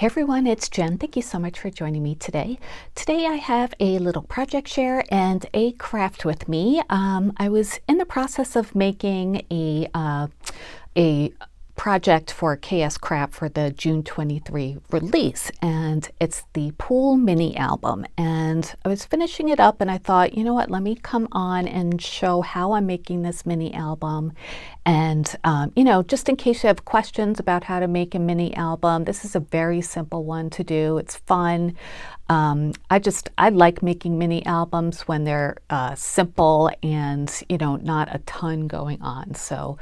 Hey everyone, it's Jen. Thank you so much for joining me today. Today I have a little project share and a craft with me. I was in the process of making a project for KSCRAFT for the June 23 release, and it's the Pool Mini Album. And I was finishing it up and I thought, you know what, let me come on and show how I'm making this mini album. And, you know, just in case you have questions about how to make a mini album, this is a very simple one to do. It's fun. I like making mini albums when they're simple and, you know, not a ton going on. So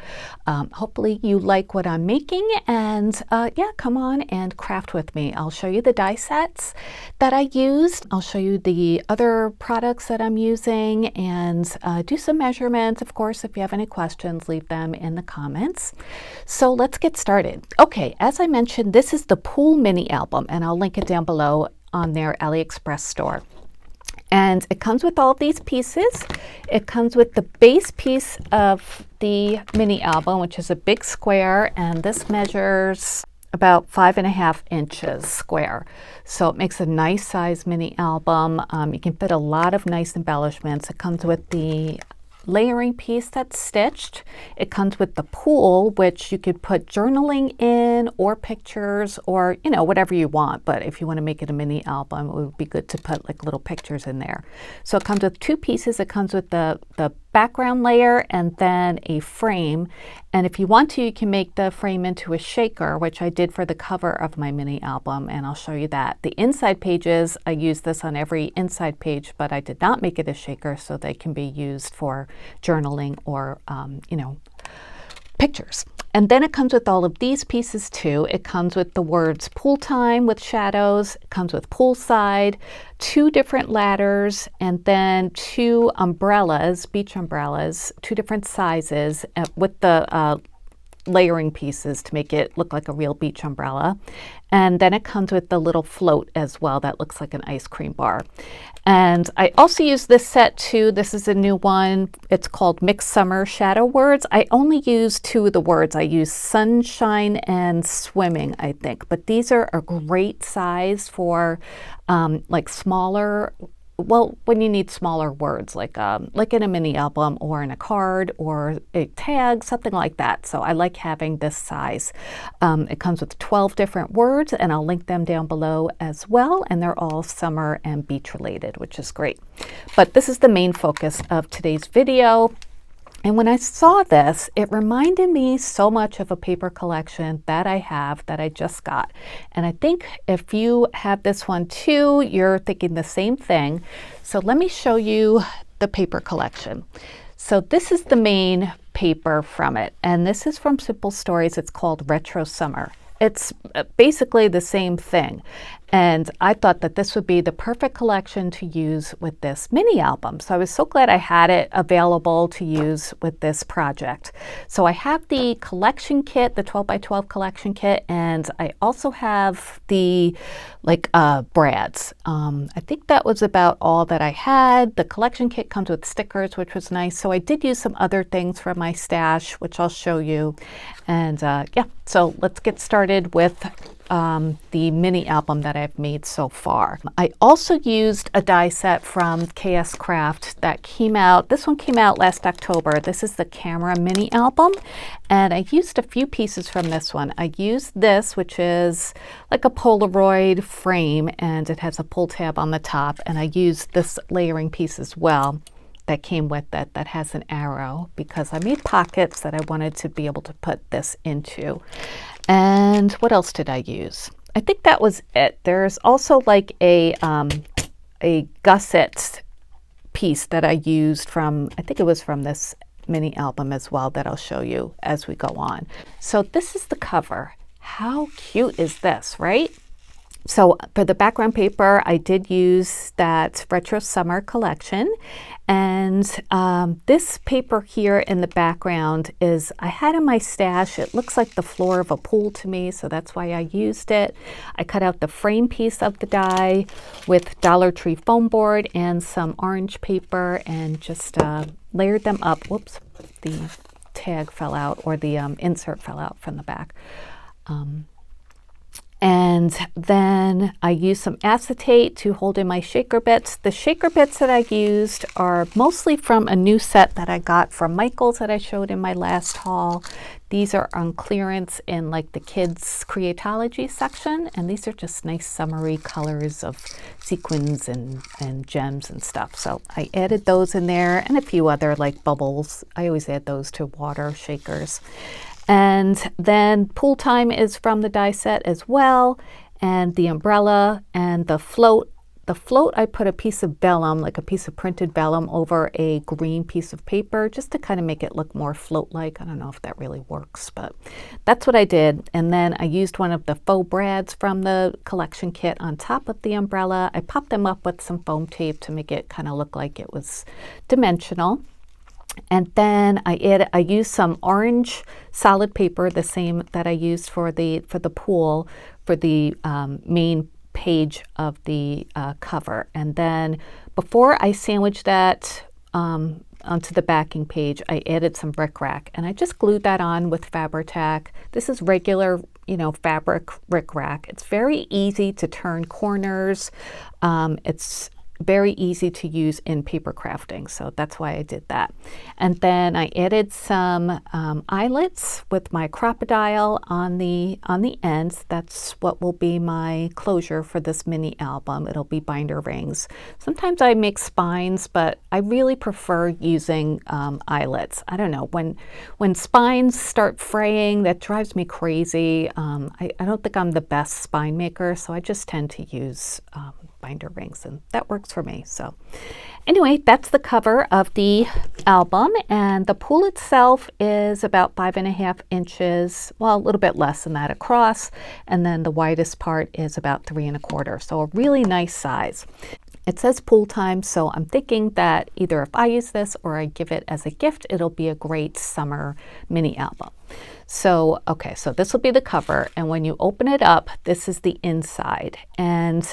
hopefully you like what I'm making, and yeah, come on and craft with me. I'll show you the die sets that I used. I'll show you the other products that I'm using and do some measurements. Of course, if you have any questions, leave them in the comments. So let's get started. Okay, as I mentioned, this is the Pool Mini Album, and I'll link it down below on their AliExpress store. And it comes with all of these pieces. It comes with the base piece of the mini album, which is a big square, and this measures about 5.5 inches square. So it makes a nice size mini album. You can fit a lot of nice embellishments. It comes with the layering piece that's stitched. It comes with the pool, which you could put journaling in or pictures or, you know, whatever you want. But if you want to make it a mini album, it would be good to put like little pictures in there. So it comes with two pieces. It comes with the background layer and then a frame. And if you want to, you can make the frame into a shaker, which I did for the cover of my mini album, and I'll show you that. The inside pages, I use this on every inside page, but I did not make it a shaker so they can be used for journaling or, you know, pictures. And then it comes with all of these pieces too. It comes with the words pool time with shadows. It comes with poolside, 2 different ladders, and then 2 umbrellas, beach umbrellas, 2 different sizes with the layering pieces to make it look like a real beach umbrella. And then it comes with the little float as well that looks like an ice cream bar. And I also use this set too. This is a new one. It's called Mixed Summer Shadow Words. I only use 2 of the words. I use sunshine and swimming, I think. But these are a great size for like smaller, well, when you need smaller words, like in a mini album or in a card or a tag, something like that. So I like having this size. It comes with 12 different words, and I'll link them down below as well. And they're all summer and beach related, which is great. But this is the main focus of today's video. And when I saw this, it reminded me so much of a paper collection that I have that I just got. And I think if you have this one too, you're thinking the same thing. So let me show you the paper collection. So this is the main paper from it. And this is from Simple Stories. It's called Retro Summer. It's basically the same thing. And I thought that this would be the perfect collection to use with this mini album. So I was so glad I had it available to use with this project. So I have the collection kit, the 12 by 12 collection kit, and I also have the brads. I think that was about all that I had. The collection kit comes with stickers, which was nice. So I did use some other things from my stash, which I'll show you. And yeah, so let's get started with the mini album that I've made so far. I also used a die set from KSCRAFT that came out, this one came out last October. This is the Camera Mini Album, and I used a few pieces from this one. I used this, which is like a Polaroid frame, and it has a pull tab on the top, and I used this layering piece as well that came with it that has an arrow because I made pockets that I wanted to be able to put this into. And what else did I use? I think that was it. There's also like a gusset piece that I used from, I think it was from this mini album as well, that I'll show you as we go on. So this is the cover. How cute is this, right? So for the background paper, I did use that Retro Summer collection. And this paper here in the background is, I had in my stash, it looks like the floor of a pool to me, so that's why I used it. I cut out the frame piece of the die with Dollar Tree foam board and some orange paper and just layered them up. Whoops, the tag fell out, or the insert fell out from the back. And then I used some acetate to hold in my shaker bits. The shaker bits that I used are mostly from a new set that I got from Michaels that I showed in my last haul. These are on clearance in like the kids' Creatology section, and these are just nice summery colors of sequins and gems and stuff. So I added those in there and a few other like bubbles. I always add those to water shakers. And then Pool Time is from the die set as well, and the umbrella and the float. The float, I put a piece of vellum, like a piece of printed vellum, over a green piece of paper just to kind of make it look more float-like. I don't know if that really works, but that's what I did. And then I used one of the faux brads from the collection kit on top of the umbrella. I popped them up with some foam tape to make it kind of look like it was dimensional. And then I used some orange solid paper, the same that I used for the pool, for the main page of the cover. And then before I sandwiched that onto the backing page, I added some rickrack, and I just glued that on with Fabri-Tac. This is regular, fabric rickrack. It's very easy to turn corners. It's very easy to use in paper crafting, so that's why I did that. And then I added some eyelets with my crocodile on the ends. That's what will be my closure for this mini album. It'll be binder rings. Sometimes I make spines, but I really prefer using eyelets. I don't know, when spines start fraying, that drives me crazy. I don't think I'm the best spine maker, so I just tend to use binder rings, and that works for me. So anyway, that's the cover of the album, and the pool itself is about 5.5 inches, well, a little bit less than that across, and then the widest part is about 3.25, so a really nice size. It says Pool Time, so I'm thinking that either if I use this or I give it as a gift, it'll be a great summer mini album. So, okay, so this will be the cover, and when you open it up, this is the inside. And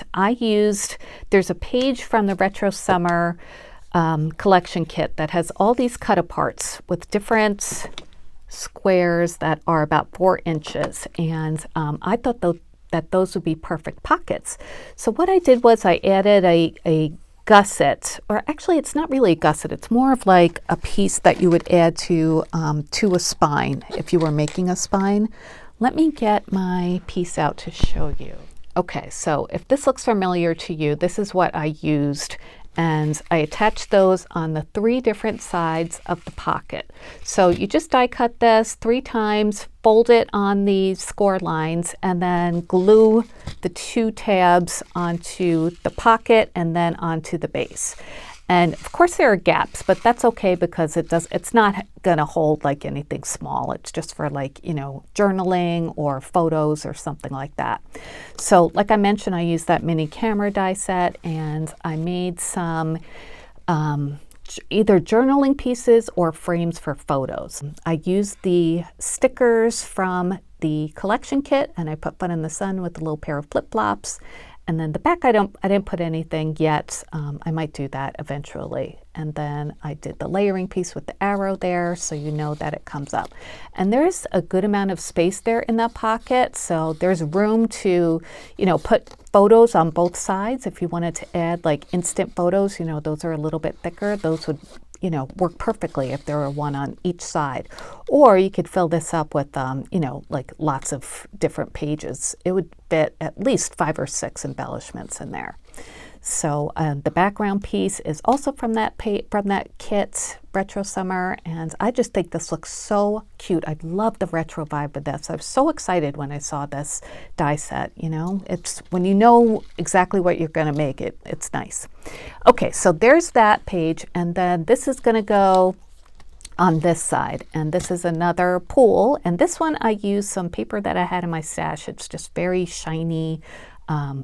there's a page from the Retro Summer collection kit that has all these cut-aparts with different squares that are about 4 inches, and I thought that those would be perfect pockets. So what I did was I added a gusset, or actually it's not really a gusset, it's more of like a piece that you would add to a spine if you were making a spine. Let me get my piece out to show you. Okay, so if this looks familiar to you, this is what I used, and I attached those on the 3 different sides of the pocket. So you just die cut this 3 times, fold it on the score lines, and then glue the 2 tabs onto the pocket and then onto the base. And of course there are gaps, but that's okay because it's not gonna hold like anything small. It's just for like, journaling or photos or something like that. So like I mentioned, I used that mini camera die set, and I made some either journaling pieces or frames for photos. I used the stickers from the collection kit, and I put Fun in the Sun with a little pair of flip-flops. And then the back, I didn't put anything yet. I might do that eventually. And then I did the layering piece with the arrow there, so you know that it comes up. And there's a good amount of space there in that pocket, so there's room to, put photos on both sides. If you wanted to add like instant photos, those are a little bit thicker. Those would, work perfectly if there were one on each side. Or you could fill this up with, like lots of different pages. It would fit at least 5 or 6 embellishments in there. So the background piece is also from that kit, Retro Summer, and I just think this looks so cute. I love the retro vibe of this. I was so excited when I saw this die set. It's when you know exactly what you're going to make, it's nice. Okay, so there's that page, and then this is going to go on this side, and this is another pool, and this one I used some paper that I had in my stash. It's just very shiny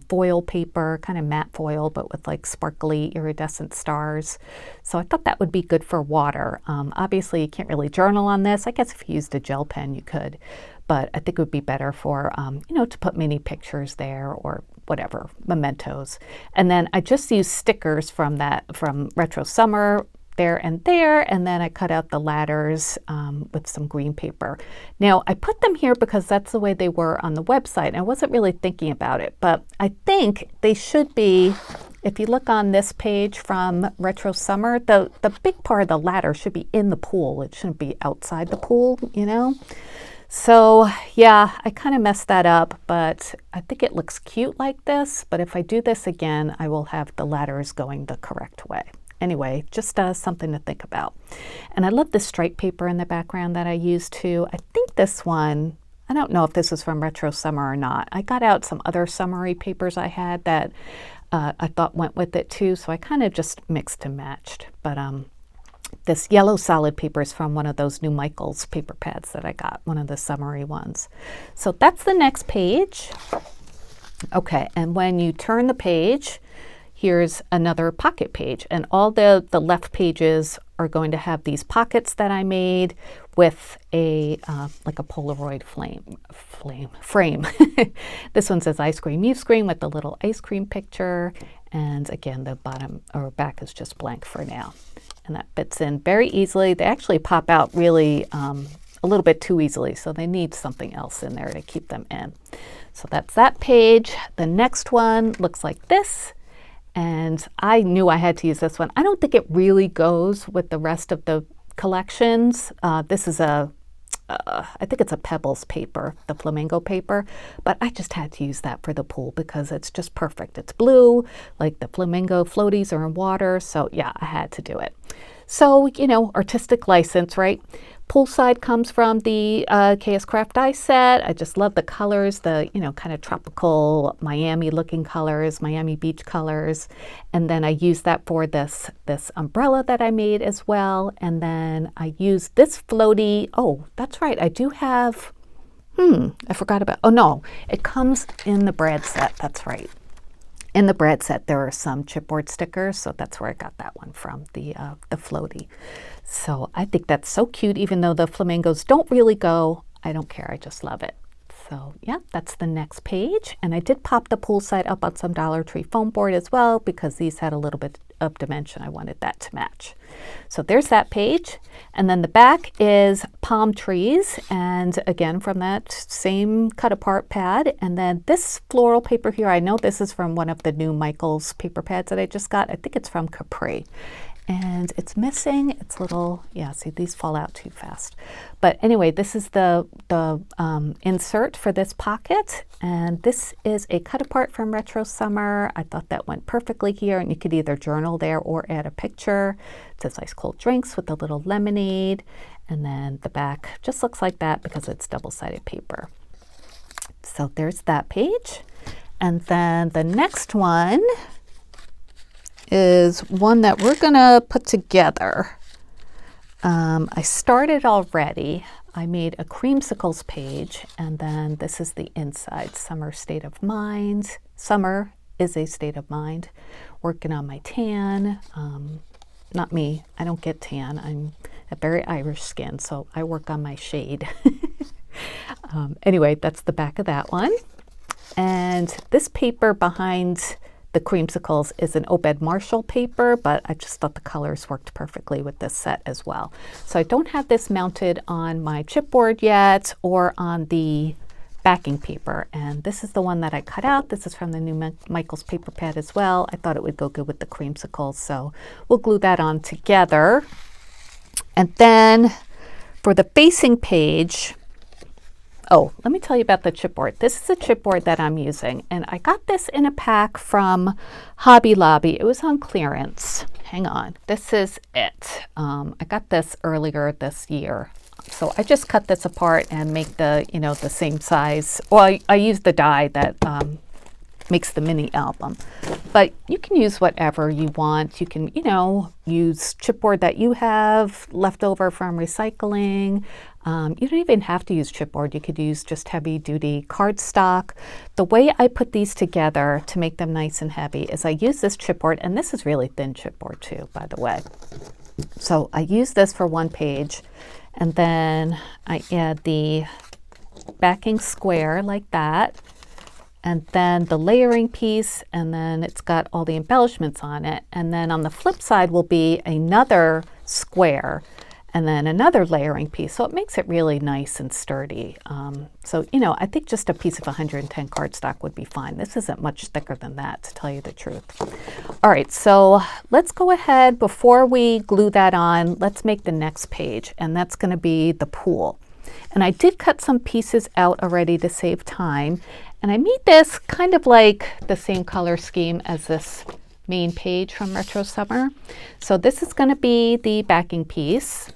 foil paper, kind of matte foil, but with like sparkly iridescent stars. So I thought that would be good for water. Obviously you can't really journal on this. I guess if you used a gel pen you could, but I think it would be better for to put mini pictures there or whatever, mementos. And then I just used stickers from Retro Summer there and there, and then I cut out the ladders with some green paper. Now I put them here because that's the way they were on the website. I wasn't really thinking about it, but I think they should be, if you look on this page from Retro Summer, the big part of the ladder should be in the pool. It shouldn't be outside the pool, you know? So yeah, I kind of messed that up, but I think it looks cute like this. But if I do this again, I will have the ladders going the correct way. Anyway, just something to think about. And I love this stripe paper in the background that I used too. I think this one, I don't know if this is from Retro Summer or not. I got out some other summery papers I had that I thought went with it too. So I kind of just mixed and matched. But this yellow solid paper is from one of those new Michaels paper pads that I got, one of the summery ones. So that's the next page. Okay, and when you turn the page, here's another pocket page, and all the left pages are going to have these pockets that I made with a like a Polaroid frame. This one says ice cream, you scream, with the little ice cream picture, and again the bottom or back is just blank for now. And that fits in very easily. They actually pop out really a little bit too easily, so they need something else in there to keep them in. So that's that page. The next one looks like this, and I knew I had to use this one. I don't think it really goes with the rest of the collections. This is I think it's a Pebbles paper, the flamingo paper, but I just had to use that for the pool because it's just perfect. It's blue, like the flamingo floaties are in water, so yeah, I had to do it. So, you know, artistic license, right? Poolside comes from the KSCRAFT die set. I just love the colors, the, you know, kind of tropical Miami looking colors, Miami beach colors. And then I used that for this umbrella that I made as well. And then I used this floaty. Oh, that's right. I do have, I forgot about, oh no, it comes in the Brad set. That's right. In the Brad set, there are some chipboard stickers, so that's where I got that one from, the floaty. So I think that's so cute, even though the flamingos don't really go. I don't care, I just love it. So yeah, that's the next page. And I did pop the poolside up on some Dollar Tree foam board as well, because these had a little bit of dimension. I wanted that to match. So there's that page. And then the back is palm trees. And again, from that same cut apart pad. And then this floral paper here, I know this is from one of the new Michaels paper pads that I just got. I think it's from Capri. And it's missing its little, yeah, see, these fall out too fast. But anyway, this is the insert for this pocket. And this is a cut apart from Retro Summer. I thought that went perfectly here. And you could either journal there or add a picture. It says ice cold drinks with a little lemonade. And then the back just looks like that because it's double-sided paper. So there's that page. And then the next one is one that we're gonna put together. I started already. I made a creamsicles page, and then this is the inside. Summer state of mind. Summer is a state of mind. Working on my tan. Not me, I don't get tan. I'm a very Irish skin, so I work on my shade. Anyway, that's the back of that one. And this paper behind the creamsicles is an Obed Marshall paper, but I just thought the colors worked perfectly with this set as well. So I don't have this mounted on my chipboard yet or on the backing paper. And this is the one that I cut out. This is from the new Michaels paper pad as well. I thought it would go good with the creamsicles, so we'll glue that on together. And then for the facing page, oh, let me tell you about the chipboard. This is a chipboard that I'm using, and I got this in a pack from Hobby Lobby. It was on clearance. Hang on, this is it. I got this earlier this year. So I just cut this apart and make the, you know, the same size. Well, I used the die that makes the mini album, but you can use whatever you want. You can, you know, use chipboard that you have left over from recycling. You don't even have to use chipboard. You could use just heavy duty cardstock. The way I put these together to make them nice and heavy is I use this chipboard, and this is really thin chipboard too, by the way. So I use this for one page, and then I add the backing square like that. and then the layering piece, and then it's got all the embellishments on it. And then on the flip side will be another square and then another layering piece. So it makes it really nice and sturdy. So, you know, I think just a piece of 110 cardstock would be fine. This isn't much thicker than that, to tell you the truth. All right, so let's go ahead, before we glue that on, let's make the next page, and that's gonna be the pool. And I did cut some pieces out already to save time. And I made this kind of like the same color scheme as this main page from Retro Summer. So this is gonna be the backing piece.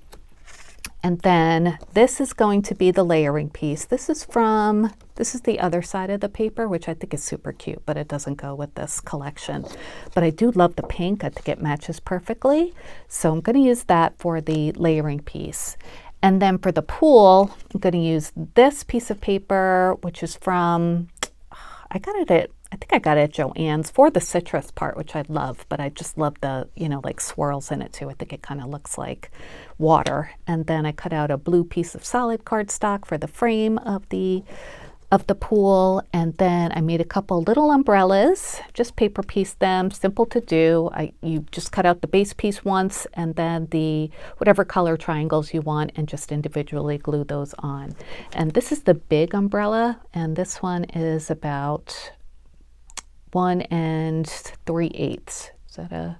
And then this is going to be the layering piece. This is the other side of the paper, which I think is super cute, but it doesn't go with this collection. But I do love the pink. I think it matches perfectly. So I'm going to use that for the layering piece. And then for the pool, I'm going to use this piece of paper, which is from, I think I got it at Joann's for the citrus part, which I love, but I just love the, you know, like swirls in it too. I think it kind of looks like water. And then I cut out a blue piece of solid cardstock for the frame of the pool. And then I made a couple little umbrellas, just paper pieced them, simple to do. You just cut out the base piece once and then the whatever color triangles you want and just individually glue those on. And this is the big umbrella, and this one is about 1 3/8. Is that a,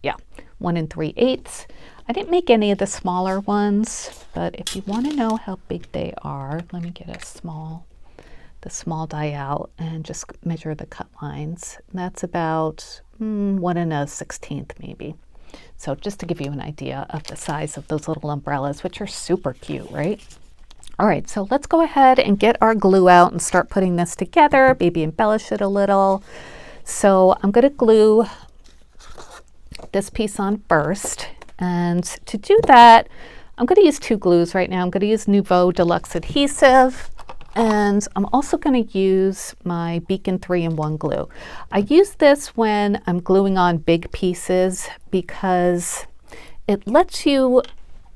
yeah, 1 3/8. I didn't make any of the smaller ones, but if you want to know how big they are, let me get the small die out and just measure the cut lines. And that's about 1 1/16 maybe. So just to give you an idea of the size of those little umbrellas, which are super cute, right? All right, so let's go ahead and get our glue out and start putting this together, maybe embellish it a little. So I'm going to glue this piece on first. And to do that, I'm going to use 2 glues right now. I'm going to use Nouveau Deluxe Adhesive, and I'm also going to use my Beacon 3-in-1 glue. I use this when I'm gluing on big pieces because it lets you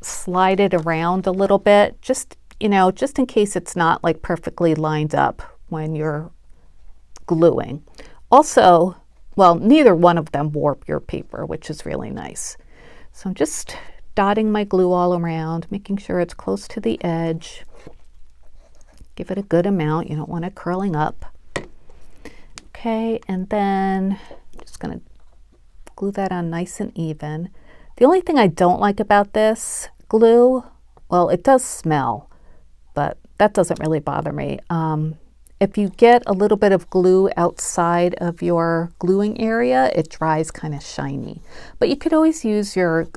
slide it around a little bit, just in case it's not like perfectly lined up when you're gluing. Also, well, neither one of them warp your paper, which is really nice. So I'm just dotting my glue all around, making sure it's close to the edge. Give it a good amount. You don't want it curling up. Okay, and then just gonna glue that on nice and even. The only thing I don't like about this glue, well, it does smell, but that doesn't really bother me. If you get a little bit of glue outside of your gluing area, it dries kind of shiny. But you could always use your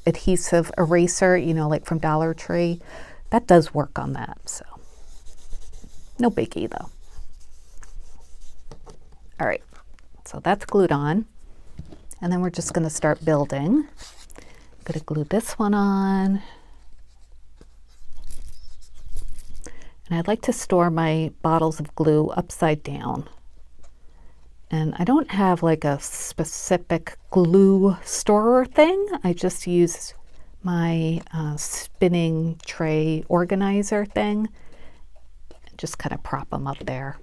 adhesive eraser, like from Dollar Tree. That does work on that, so no biggie though. All right, so that's glued on. And then we're just gonna start building. I'm gonna glue this one on. And I'd like to store my bottles of glue upside down. And I don't have like a specific glue storer thing. I just use my spinning tray organizer thing. Just kind of prop them up there.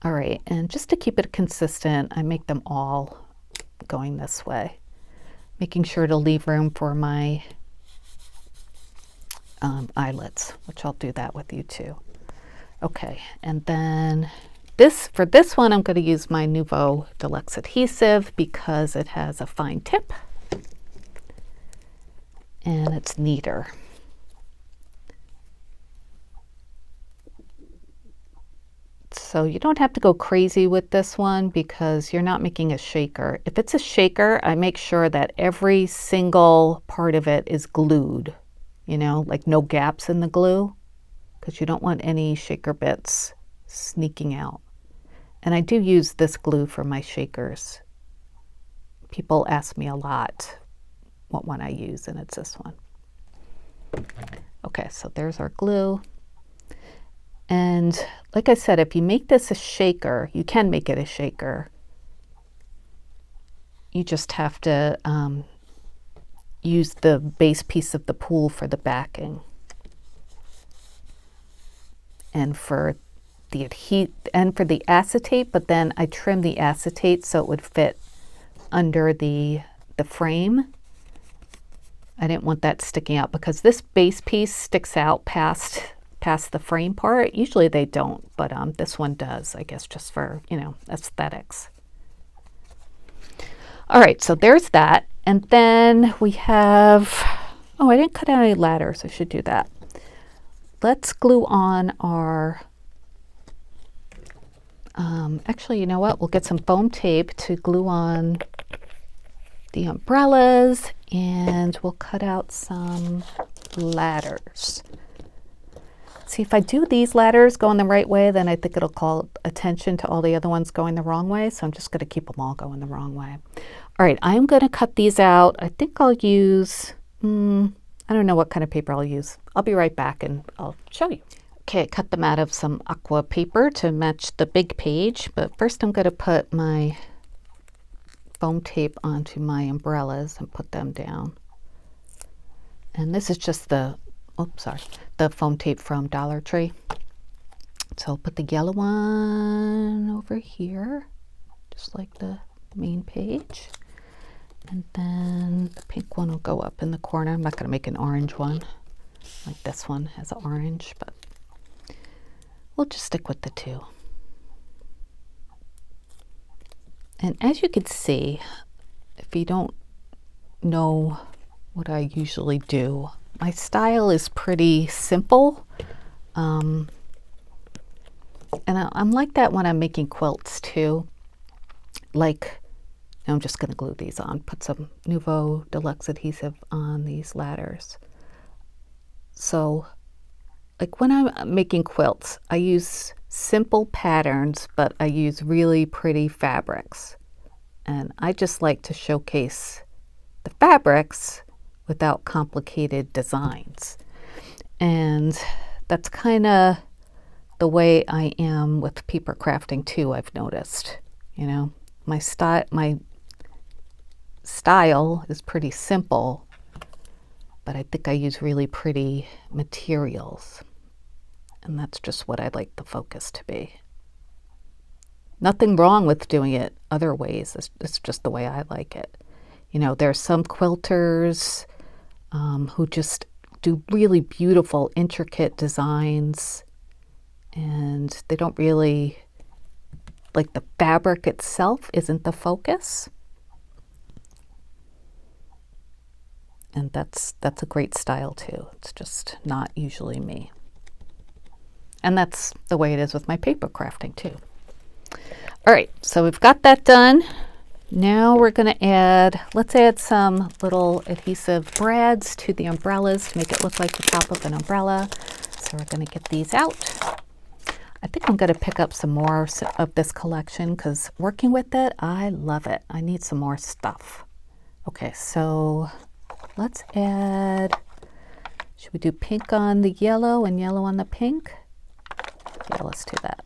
All right, and just to keep it consistent, I make them all going this way, making sure to leave room for my eyelets, which I'll do that with you too. Okay, and then for this one, I'm going to use my Nouveau Deluxe Adhesive because it has a fine tip and it's neater. So you don't have to go crazy with this one because you're not making a shaker. If it's a shaker, I make sure that every single part of it is glued, like no gaps in the glue, because you don't want any shaker bits sneaking out. And I do use this glue for my shakers. People ask me a lot what one I use, and it's this one. Okay, so there's our glue. And like I said, if you make this a shaker, you can make it a shaker. You just have to use the base piece of the pool for the backing. And for the end for the acetate, but then I trimmed the acetate so it would fit under the frame. I didn't want that sticking out because this base piece sticks out past the frame part. Usually they don't, but this one does, I guess, just for, you know, aesthetics. All right, so there's that. And then we have, oh, I didn't cut out any ladders. I should do that. Let's glue on our, actually, you know what? We'll get some foam tape to glue on the umbrellas, and we'll cut out some ladders. See, if I do these ladders going the right way, then I think it'll call attention to all the other ones going the wrong way. So I'm just going to keep them all going the wrong way. All right, I'm going to cut these out. I think I'll use, I don't know what kind of paper I'll use. I'll be right back and I'll show you. Okay, I cut them out of some aqua paper to match the big page. But first I'm going to put my foam tape onto my umbrellas and put them down. And this is just the, oops, sorry, the foam tape from Dollar Tree. So I'll put the yellow one over here, just like the main page. And then the pink one will go up in the corner. I'm not going to make an orange one, like this one has an orange, but we'll just stick with the two. And as you can see, if you don't know what I usually do, my style is pretty simple. And I'm like that when I'm making quilts too. Like, I'm just going to glue these on, put some Nouveau Deluxe adhesive on these ladders. So, like when I'm making quilts, I use simple patterns, but I use really pretty fabrics. And I just like to showcase the fabrics without complicated designs. And that's kind of the way I am with paper crafting too, I've noticed. You know, my style is pretty simple, but I think I use really pretty materials. And that's just what I'd like the focus to be. Nothing wrong with doing it other ways. It's just the way I like it. You know, there's some quilters who just do really beautiful, intricate designs, and they don't really, like, the fabric itself isn't the focus. And that's a great style too. It's just not usually me. And that's the way it is with my paper crafting too. All right, so we've got that done. Now we're going to add, let's add some little adhesive brads to the umbrellas to make it look like the top of an umbrella. So we're going to get these out. I think I'm going to pick up some more of this collection because working with it, I love it. I need some more stuff. Okay, so let's add, should we do pink on the yellow and yellow on the pink? Yeah, let's do that.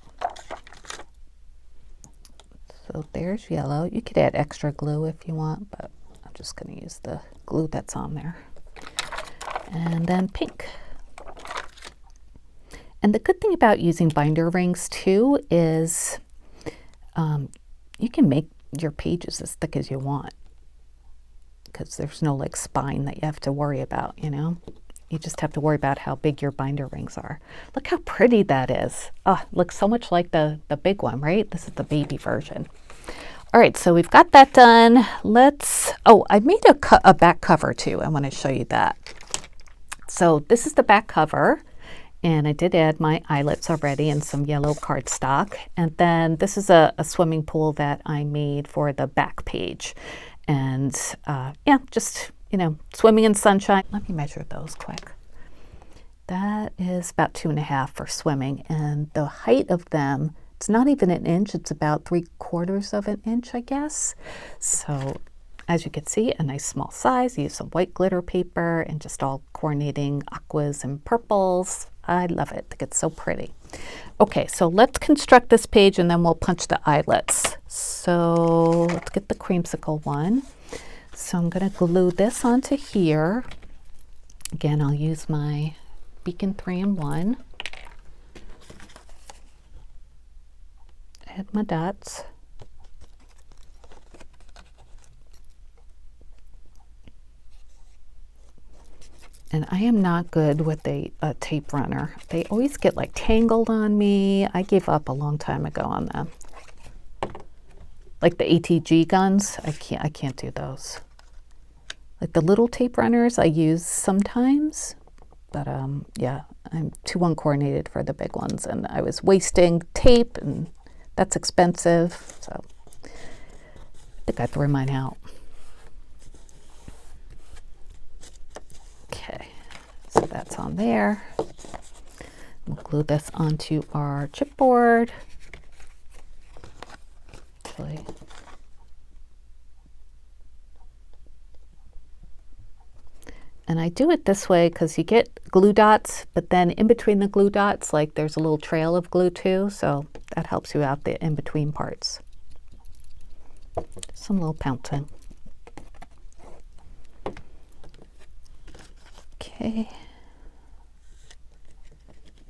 So there's yellow. You could add extra glue if you want, but I'm just going to use the glue that's on there. And then pink. And the good thing about using binder rings too is you can make your pages as thick as you want because there's no like spine that you have to worry about, you know. You just have to worry about how big your binder rings are. Look how pretty that is. Oh, looks so much like the big one, right? This is the baby version. All right, so we've got that done. Let's, oh, I made a back cover too. I want to show you that. So this is the back cover, and I did add my eyelets already and some yellow cardstock. And then this is a swimming pool that I made for the back page. And yeah, just, you know, swimming in sunshine. Let me measure those quick. That is about 2.5 for swimming. And the height of them, it's not even an inch, it's about 3/4 of an inch, I guess. So as you can see, a nice small size. Use some white glitter paper and just all coordinating aquas and purples. I love it. I think it's so pretty. Okay, so let's construct this page and then we'll punch the eyelets. So let's get the creamsicle one. So I'm going to glue this onto here. Again, I'll use my Beacon 3-in-1. add my dots. And I am not good with a tape runner. They always get like tangled on me. I gave up a long time ago on them. Like the ATG guns, I can't do those. Like the little tape runners I use sometimes, but yeah, I'm too uncoordinated for the big ones, and I was wasting tape, and that's expensive, so I think I threw mine out. Okay, so that's on there. We'll glue this onto our chipboard. Actually, and I do it this way because you get glue dots, but then in between the glue dots, like there's a little trail of glue too, so that helps you out the in-between parts. Some little pouncing. Okay.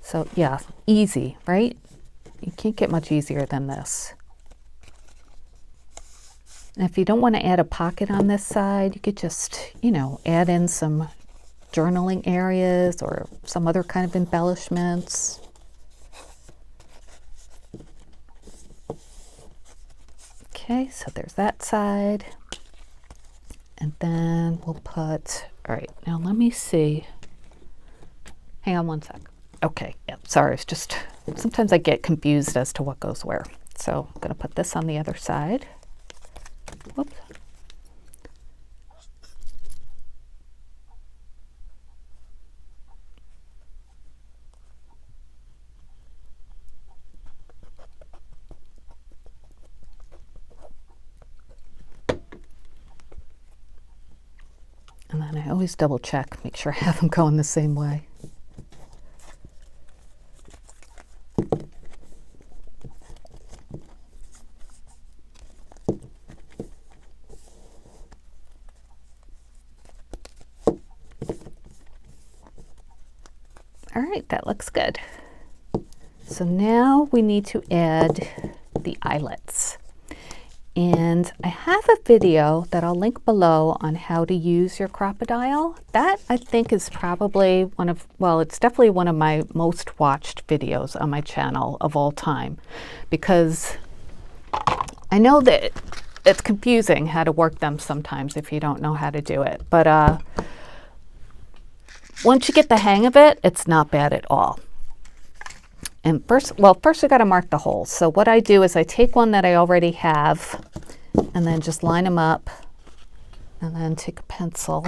So yeah, easy, right? You can't get much easier than this. And if you don't want to add a pocket on this side, you could just, you know, add in some journaling areas or some other kind of embellishments. Okay, so there's that side. And then we'll put, all right, now let me see. Hang on one sec. Okay, yeah, sorry, it's just, sometimes I get confused as to what goes where. So I'm gonna put this on the other side. Whoops. And then I always double check, make sure I have them going the same way. All right, that looks good. So now we need to add the eyelets. And I have a video that I'll link below on how to use your crocodile. That I think is probably one of, well, it's definitely one of my most watched videos on my channel of all time, because I know that it's confusing how to work them sometimes if you don't know how to do it. But once you get the hang of it, it's not bad at all. And first I got to mark the holes. So what I do is I take one that I already have and then just line them up, and then take a pencil,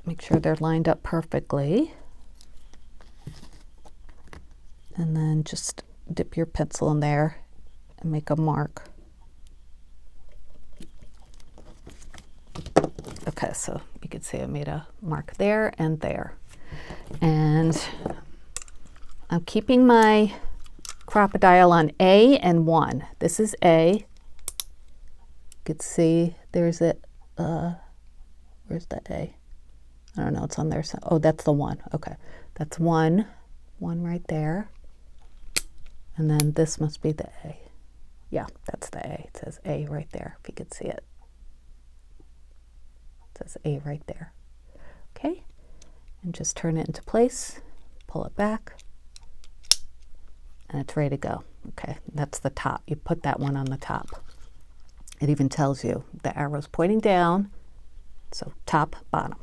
make sure they're lined up perfectly, and then just dip your pencil in there and make a mark. Okay, so you can see I made a mark there and there. And I'm keeping my crocodile on A and 1. This is A. You can see there's it. Where's the A? I don't know, it's on there. So, oh, that's the 1. Okay, that's 1 right there. And then this must be the A. Yeah, that's the A. It says A right there, if you could see it. It says A right there. Okay. And just turn it into place, pull it back, and it's ready to go. Okay, that's the top. You put that one on the top. It even tells you the arrow's pointing down, so top, bottom.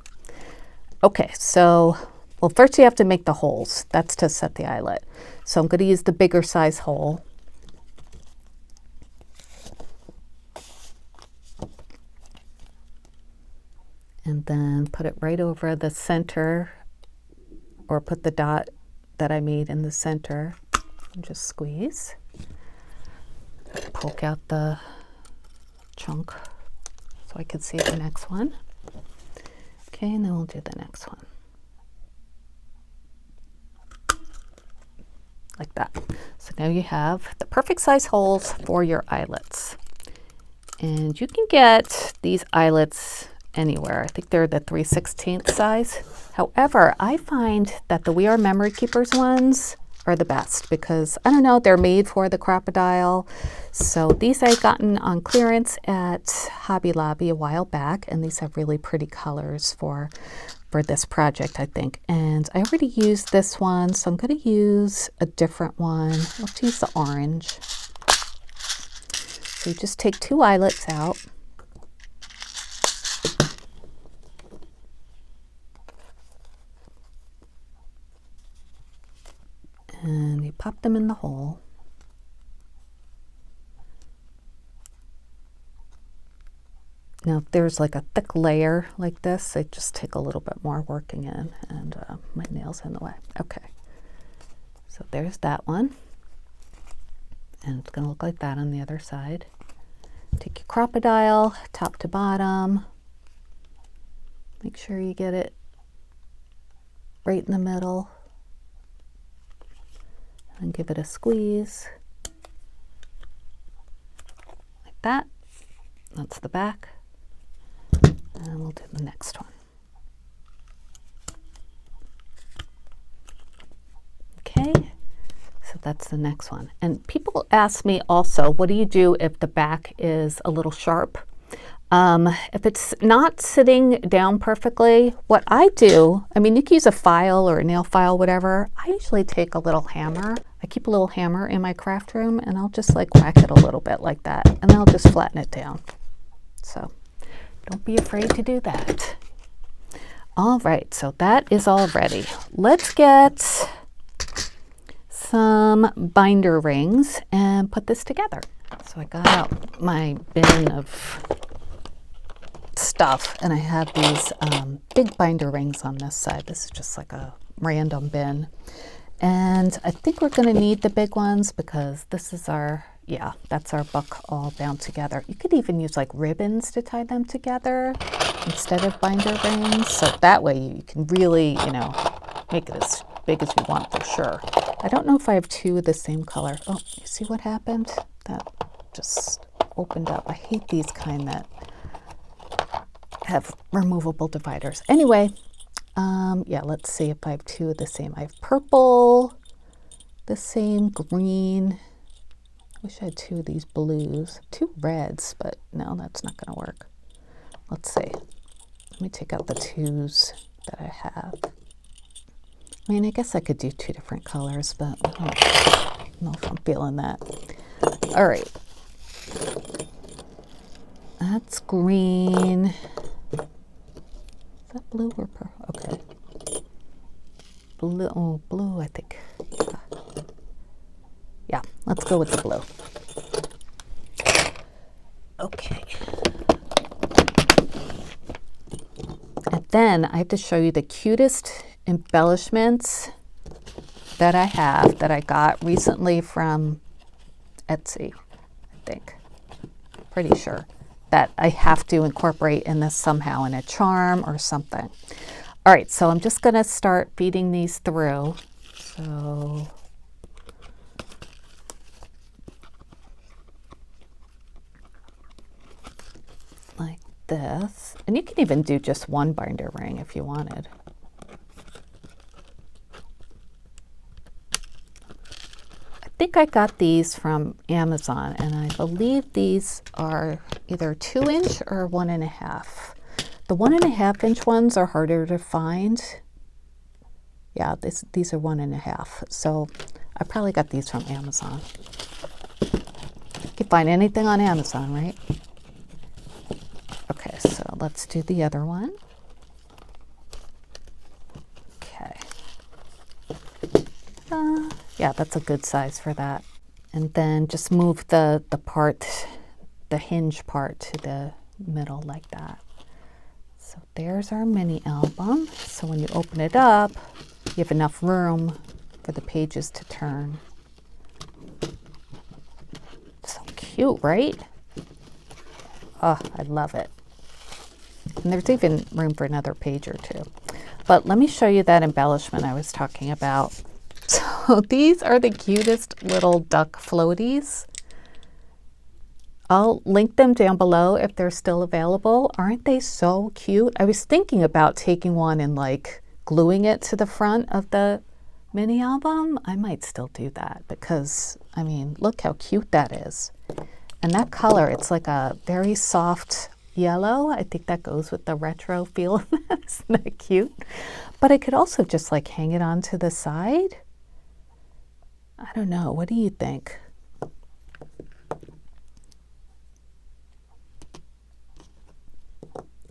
Okay, so, well, first you have to make the holes. That's to set the eyelet. So I'm going to use the bigger size hole. And then put it right over the center, or put the dot that I made in the center, and just squeeze. Poke out the chunk so I can see the next one. Okay, and then we'll do the next one. Like that. So now you have the perfect size holes for your eyelets. And you can get these eyelets anywhere. I think they're the 3/16 size. However, I find that the We Are Memory Keepers ones are the best because, I don't know, they're made for the crocodile. So these I've gotten on clearance at Hobby Lobby a while back, and these have really pretty colors for this project, I think. And I already used this one, so I'm going to use a different one. Let's use the orange. So you just take 2 eyelets out. And you pop them in the hole. Now if there's like a thick layer like this, they just take a little bit more working in, and my nail's in the way. Okay, so there's that one. And it's gonna look like that on the other side. Take your crocodile, top to bottom. Make sure you get it right in the middle. And give it a squeeze. Like that. That's the back. And we'll do the next one. Okay, so that's the next one. And people ask me also, what do you do if the back is a little sharp? If it's not sitting down perfectly, what I do, I mean, you can use a file or a nail file, whatever. I usually take a little hammer. I keep a little hammer in my craft room, and I'll just like whack it a little bit like that, and then I'll just flatten it down. So don't be afraid to do that. All right, so that is all ready. Let's get some binder rings and put this together. So I got out my bin of stuff, and I have these big binder rings on this side. This is just like a random bin, and I think we're going to need the big ones because this is our, yeah, that's our book all bound together. You could even use like ribbons to tie them together instead of binder rings, so that way you can really, you know, make it as big as you want for sure. I don't know if I have 2 of the same color. Oh, you see what happened? That just opened up. I hate these kind that have removable dividers. Anyway, yeah, let's see if I have 2 of the same. I have purple, the same green. I wish I had 2 of these blues, 2 reds, but no, that's not going to work. Let's see. Let me take out the 2s that I have. I mean, I guess I could do 2 different colors, but I don't know if I'm feeling that. All right. That's green. Is that blue or purple? Okay. Blue, oh, blue, I think. Yeah, let's go with the blue. Okay. And then I have to show you the cutest embellishments that I have that I got recently from Etsy, I think. Pretty sure that I have to incorporate in this somehow in a charm or something. All right, so I'm just gonna start feeding these through. So like this. And you can even do just one binder ring if you wanted. I think I got these from Amazon, and I believe these are either 2-inch or 1.5. The 1.5-inch ones are harder to find. Yeah, these are 1.5. So I probably got these from Amazon. You can find anything on Amazon, right? Okay, so let's do the other one. Okay. Yeah, that's a good size for that. And then just move the hinge part to the middle like that. So there's our mini album. So when you open it up, you have enough room for the pages to turn. So cute, right? Oh, I love it. And there's even room for another page or 2. But let me show you that embellishment I was talking about. So these are the cutest little duck floaties. I'll link them down below if they're still available. Aren't they so cute? I was thinking about taking one and like gluing it to the front of the mini album, I might still do that because, I mean, look how cute that is. And that color, it's like a very soft yellow. I think that goes with the retro feel. Isn't that cute? But I could also just like hang it onto the side. I don't know. What do you think?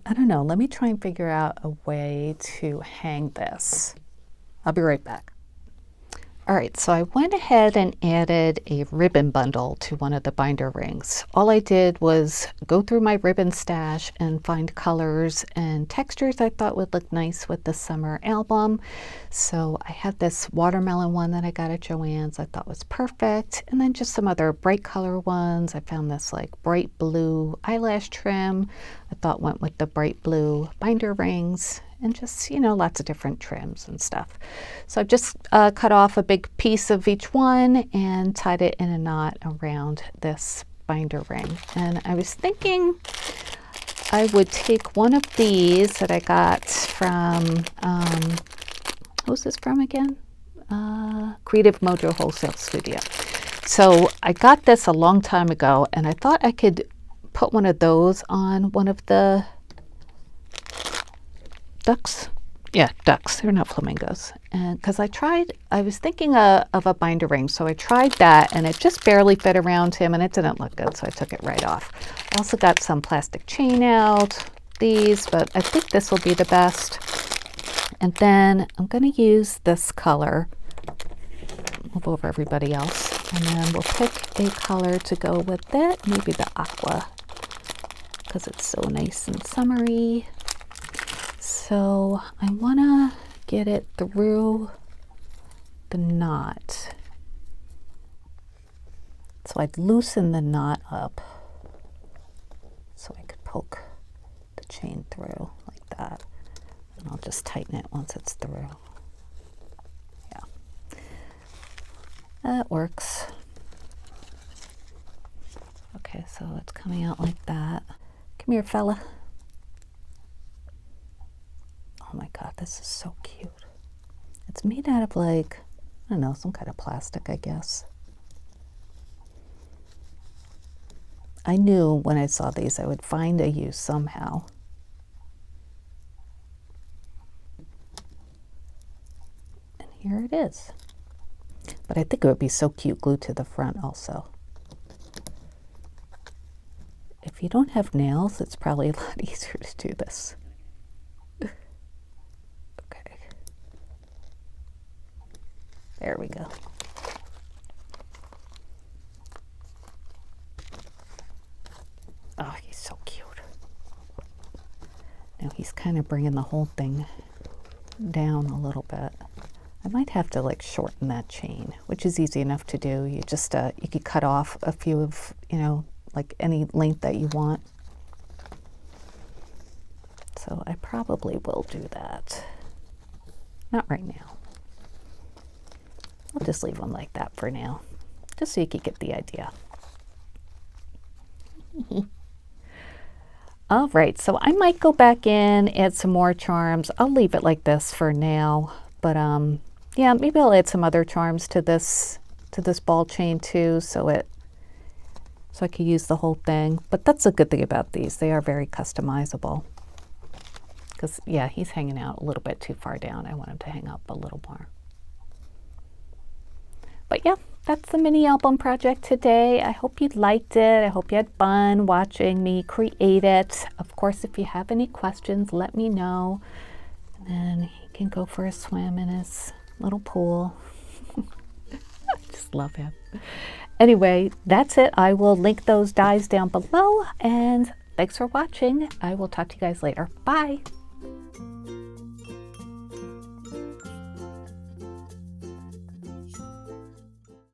I don't know. Let me try and figure out a way to hang this. I'll be right back. All right, so I went ahead and added a ribbon bundle to one of the binder rings. All I did was go through my ribbon stash and find colors and textures I thought would look nice with the summer album. So I had this watermelon one that I got at Joann's I thought was perfect, and then just some other bright color ones. I found this like bright blue eyelash trim I thought went with the bright blue binder rings, and just, you know, lots of different trims and stuff. So I've just cut off a big piece of each one and tied it in a knot around this binder ring. And I was thinking I would take one of these that I got from, who's this from again? Creative Mojo Wholesale Studio. So I got this a long time ago, and I thought I could put one of those on one of the ducks. Yeah, ducks. They're not flamingos. And because I was thinking of a binder ring, so I tried that, and it just barely fit around him, and it didn't look good, so I took it right off. I also got some plastic chain out, these, but I think this will be the best. And then I'm going to use this color, move over everybody else, and then we'll pick a color to go with it, maybe the aqua, because it's so nice and summery. So I want to get it through the knot. So I'd loosen the knot up so I could poke the chain through like that. And I'll just tighten it once it's through. Yeah, that works. Okay, so it's coming out like that. Come here, fella. Oh my God, this is so cute. It's made out of like, I don't know, some kind of plastic, I guess. I knew when I saw these I would find a use somehow. And here it is. But I think it would be so cute glued to the front also. If you don't have nails, it's probably a lot easier to do this. Okay. There we go. Oh, he's so cute. Now he's kind of bringing the whole thing down a little bit. I might have to like shorten that chain, which is easy enough to do. You just, you could cut off a few of, you know, like any length that you want. So I probably will do that. Not right now. I'll just leave them like that for now, just so you can get the idea. All right, so I might go back in, add some more charms. I'll leave it like this for now, but yeah, maybe I'll add some other charms to this ball chain too, so I could use the whole thing. But that's a good thing about these; they are very customizable. Because yeah, he's hanging out a little bit too far down. I want him to hang up a little more. But yeah, that's the mini album project today. I hope you liked it. I hope you had fun watching me create it. Of course, if you have any questions, let me know. And then he can go for a swim in his little pool. I just love him. Anyway, that's it. I will link those dies down below. And thanks for watching. I will talk to you guys later. Bye.